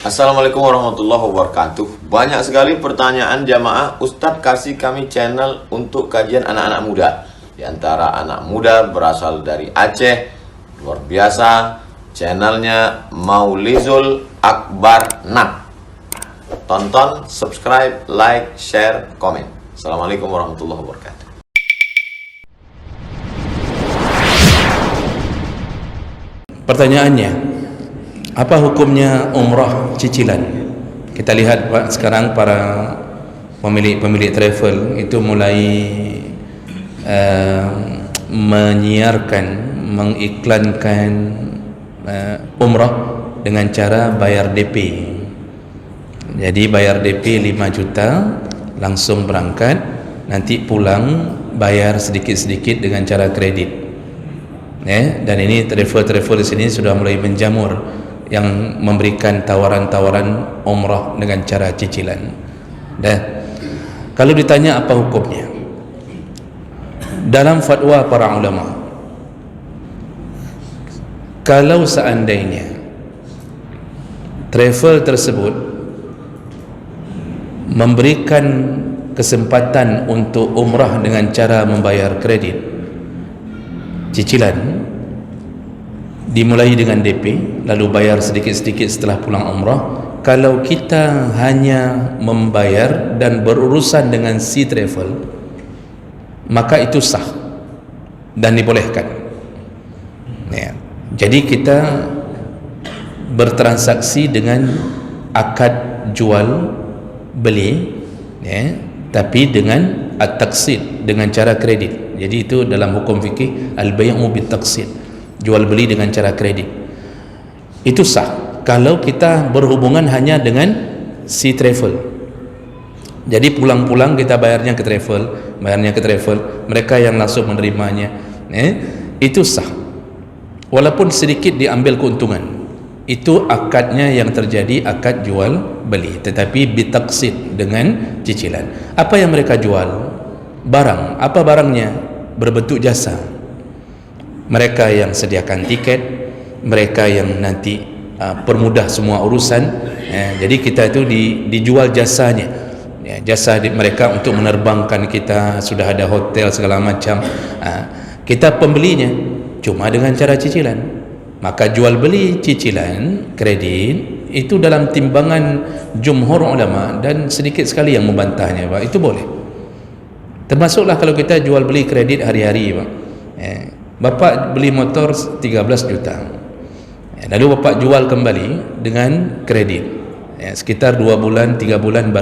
Assalamualaikum warahmatullahi wabarakatuh. Banyak sekali pertanyaan jamaah, Ustadz kasih kami channel untuk kajian anak-anak muda. Di antara anak muda berasal dari Aceh, luar biasa, channelnya Maulizul Akbar Nak. Tonton, subscribe, like, share, komen. Assalamualaikum warahmatullahi wabarakatuh. Pertanyaannya, apa hukumnya umrah cicilan? Kita lihat Pak, sekarang para pemilik travel itu mulai menyiarkan, mengiklankan umrah dengan cara bayar DP. Jadi bayar DP 5 juta, langsung berangkat, nanti pulang bayar sedikit-sedikit dengan cara kredit. Dan ini travel di sini sudah mulai menjamur, yang memberikan tawaran-tawaran umrah dengan cara cicilan. Kalau ditanya apa hukumnya, dalam fatwa para ulama, kalau seandainya travel tersebut memberikan kesempatan untuk umrah dengan cara membayar kredit cicilan, dimulai dengan DP lalu bayar sedikit-sedikit setelah pulang umrah. Kalau kita hanya membayar dan berurusan dengan si travel, maka itu sah dan dibolehkan. Jadi kita bertransaksi dengan akad jual beli, tapi dengan at-taqsid, dengan cara kredit. Jadi itu dalam hukum fikih al-bay'u bit-taqsid, jual beli dengan cara kredit. Itu sah kalau kita berhubungan hanya dengan si travel. Jadi pulang-pulang kita bayarnya ke travel, mereka yang langsung menerimanya, itu sah walaupun sedikit diambil keuntungan. Itu akadnya yang terjadi, akad jual beli, tetapi bitaqsid, dengan cicilan. Apa yang mereka jual? Barang. Apa barangnya? Berbentuk jasa. Mereka yang sediakan tiket, mereka yang nanti permudah semua urusan. Jadi kita itu dijual jasanya, jasa mereka untuk menerbangkan kita, sudah ada hotel segala macam. Kita pembelinya cuma dengan cara cicilan. Maka jual beli cicilan kredit itu dalam timbangan jumhur ulama, dan sedikit sekali yang membantahnya, Pak. Itu boleh. Termasuklah kalau kita jual beli kredit hari-hari, Pak. Bapak beli motor 13 juta, lalu bapak jual kembali dengan kredit, sekitar 2 bulan 3 bulan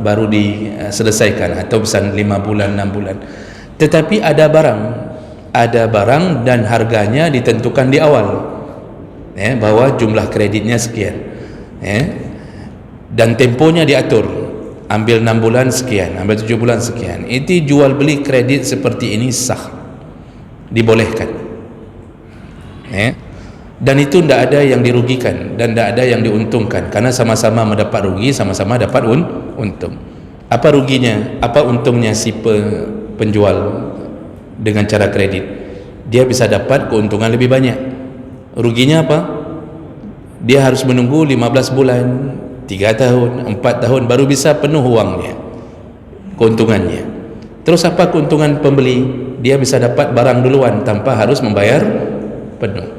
baru diselesaikan, atau bisa 5 bulan 6 bulan. Tetapi ada barang dan harganya ditentukan di awal, bahwa jumlah kreditnya sekian, dan temponya diatur, ambil 6 bulan sekian, ambil 7 bulan sekian. Itu jual beli kredit seperti ini sah, dibolehkan, dan itu tidak ada yang dirugikan dan tidak ada yang diuntungkan, karena sama-sama mendapat rugi, sama-sama dapat untung. Apa ruginya, apa untungnya si penjual dengan cara kredit? Dia bisa dapat keuntungan lebih banyak. Ruginya apa? Dia harus menunggu 15 bulan, 3 tahun, 4 tahun baru bisa penuh uangnya, keuntungannya. Terus apa keuntungan pembeli? Dia bisa dapat barang duluan tanpa harus membayar penuh.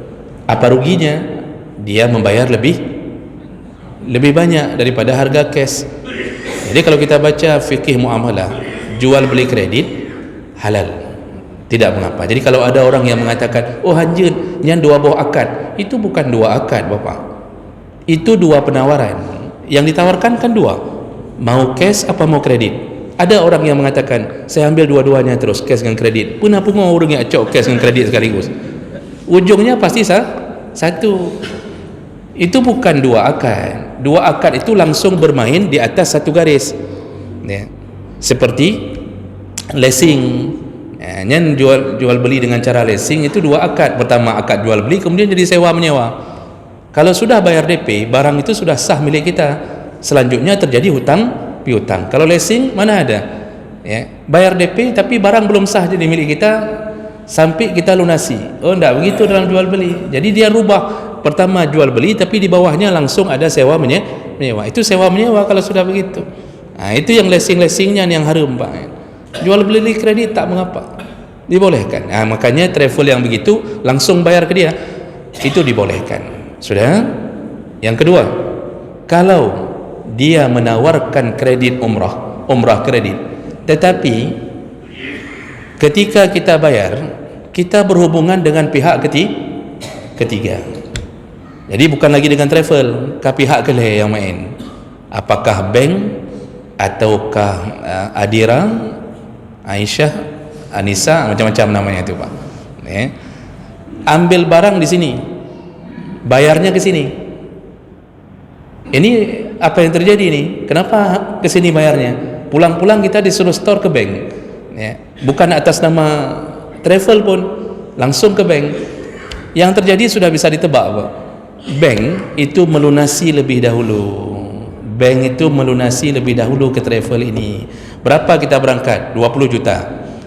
Apa ruginya? Dia membayar lebih banyak daripada harga cash. Jadi kalau kita baca fikih muamalah, jual beli kredit halal, tidak mengapa. Jadi kalau ada orang yang mengatakan, oh hanjut, yang 2 buah akad, itu bukan 2 akad, Bapak. Itu 2 penawaran. Yang ditawarkan kan 2, mau cash apa mau kredit. Ada orang yang mengatakan, saya ambil dua-duanya terus, cash dengan kredit. Punah pungo orangnya acok cash dengan kredit sekaligus. Ujungnya pasti satu. Itu bukan 2 akad. 2 akad itu langsung bermain di atas satu garis. Seperti leasing. Yang jual beli dengan cara leasing itu 2 akad. Pertama akad jual beli, kemudian jadi sewa menyewa. Kalau sudah bayar DP, barang itu sudah sah milik kita. Selanjutnya terjadi hutang piutang. Kalau leasing mana ada, bayar DP tapi barang belum sah jadi milik kita sampai kita lunasi. Oh, tidak begitu dalam jual beli. Jadi dia rubah pertama jual beli, tapi di bawahnya langsung ada sewa menyewa. Itu sewa menyewa kalau sudah begitu. Itu yang lesing-lesingnya yang haram Pak. Jual beli kredit tak mengapa, dibolehkan. Makanya travel yang begitu langsung bayar ke dia, itu dibolehkan. Sudah. Yang kedua, kalau dia menawarkan kredit umrah kredit, tetapi ketika kita bayar, kita berhubungan dengan pihak ketiga. Jadi bukan lagi dengan travel, ke pihak kelih yang main. Apakah bank ataukah Adira, Aisyah, Anissa, macam-macam namanya itu Pak. Ambil barang di sini, bayarnya ke sini. Ini apa yang terjadi nih? Kenapa ke sini bayarnya? Pulang-pulang kita disuruh store ke bank. Bukan atas nama travel pun, langsung ke bank. Yang terjadi sudah bisa ditebak Pak. Bank itu melunasi lebih dahulu. Bank itu melunasi lebih dahulu ke travel ini. Berapa kita berangkat? 20 juta.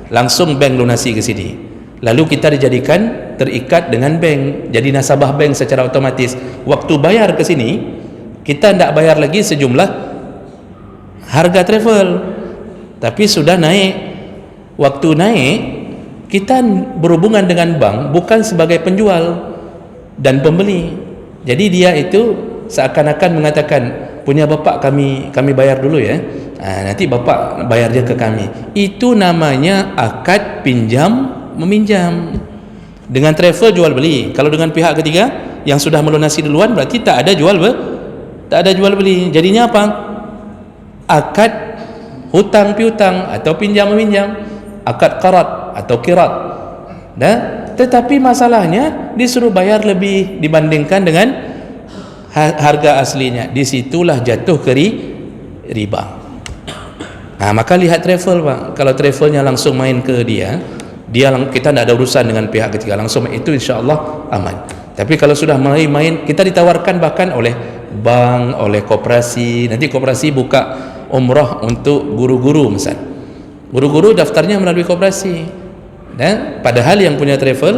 Langsung bank lunasi ke sini. Lalu kita dijadikan terikat dengan bank, jadi nasabah bank secara otomatis. Waktu bayar ke sini, kita tidak bayar lagi sejumlah harga travel, tapi sudah naik. Waktu naik, kita berhubungan dengan bank bukan sebagai penjual dan pembeli. Jadi dia itu seakan-akan mengatakan, punya bapak kami bayar dulu ya, nanti bapak bayarnya ke kami. Itu namanya akad pinjam meminjam. Dengan travel jual beli. Kalau dengan pihak ketiga yang sudah melunasi duluan, berarti tak ada jual beli. Jadinya apa? Akad hutang piutang atau pinjam meminjam, akad qarat atau qirat. Tetapi masalahnya disuruh bayar lebih dibandingkan dengan harga aslinya. Disitulah jatuh ke riba. Maka lihat travel Pak. Kalau travelnya langsung main ke dia, kita tidak ada urusan dengan pihak ketiga, langsung itu insya-Allah aman. Tapi kalau sudah main, kita ditawarkan bahkan oleh bank, oleh koperasi. Nanti koperasi buka umrah untuk guru-guru misal. Guru-guru daftarnya melalui koperasi. Dan padahal yang punya travel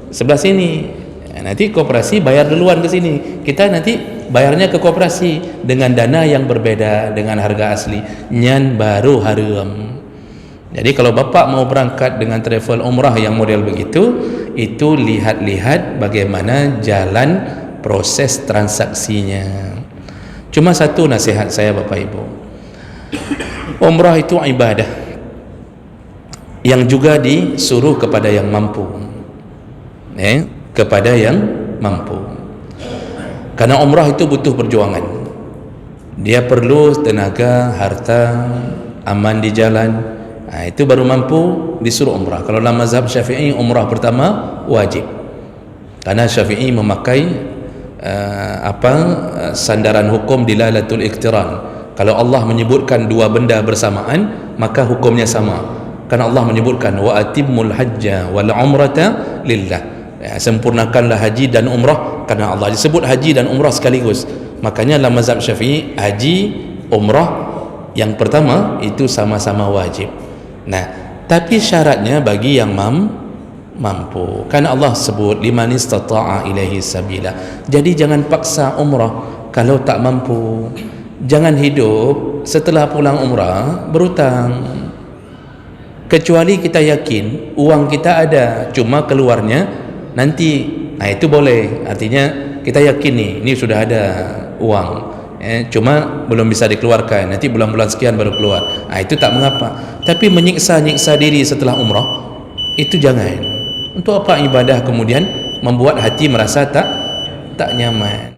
sebelah sini. Nanti koperasi bayar duluan ke sini. Kita nanti bayarnya ke koperasi dengan dana yang berbeda dengan harga asli. Nyan baru haram. Jadi kalau bapak mau berangkat dengan travel umrah yang model begitu, itu lihat-lihat bagaimana jalan proses transaksinya. Cuma satu nasihat saya Bapak Ibu, umrah itu ibadah yang juga disuruh kepada yang mampu, kepada yang mampu. Karena umrah itu butuh perjuangan. Dia perlu tenaga, harta, aman di jalan. Itu baru mampu disuruh umrah. Kalau dalam mazhab Syafi'i, umrah pertama wajib. Karena Syafi'i memakai sandaran hukum dilalatul iqtiran. Kalau Allah menyebutkan dua benda bersamaan, maka hukumnya sama. Karena Allah menyebutkan wa atimmul hajja wal umrata lillah. Sempurnakanlah haji dan umrah karena Allah. Disebut haji dan umrah sekaligus. Makanya dalam mazhab Syafi'i, haji, umrah yang pertama itu sama-sama wajib. Tapi syaratnya bagi yang mampu. Karena Allah sebut liman istata'a ilaihi sabila. Jadi jangan paksa umrah kalau tak mampu. Jangan hidup setelah pulang umrah berhutang. Kecuali kita yakin uang kita ada, cuma keluarnya nanti. Itu boleh. Artinya kita yakin ini sudah ada uang, cuma belum bisa dikeluarkan, nanti bulan-bulan sekian baru keluar. Itu tak mengapa. Tapi menyiksa-nyiksa diri setelah umrah, itu jangan. Untuk apa ibadah kemudian membuat hati merasa tak nyaman.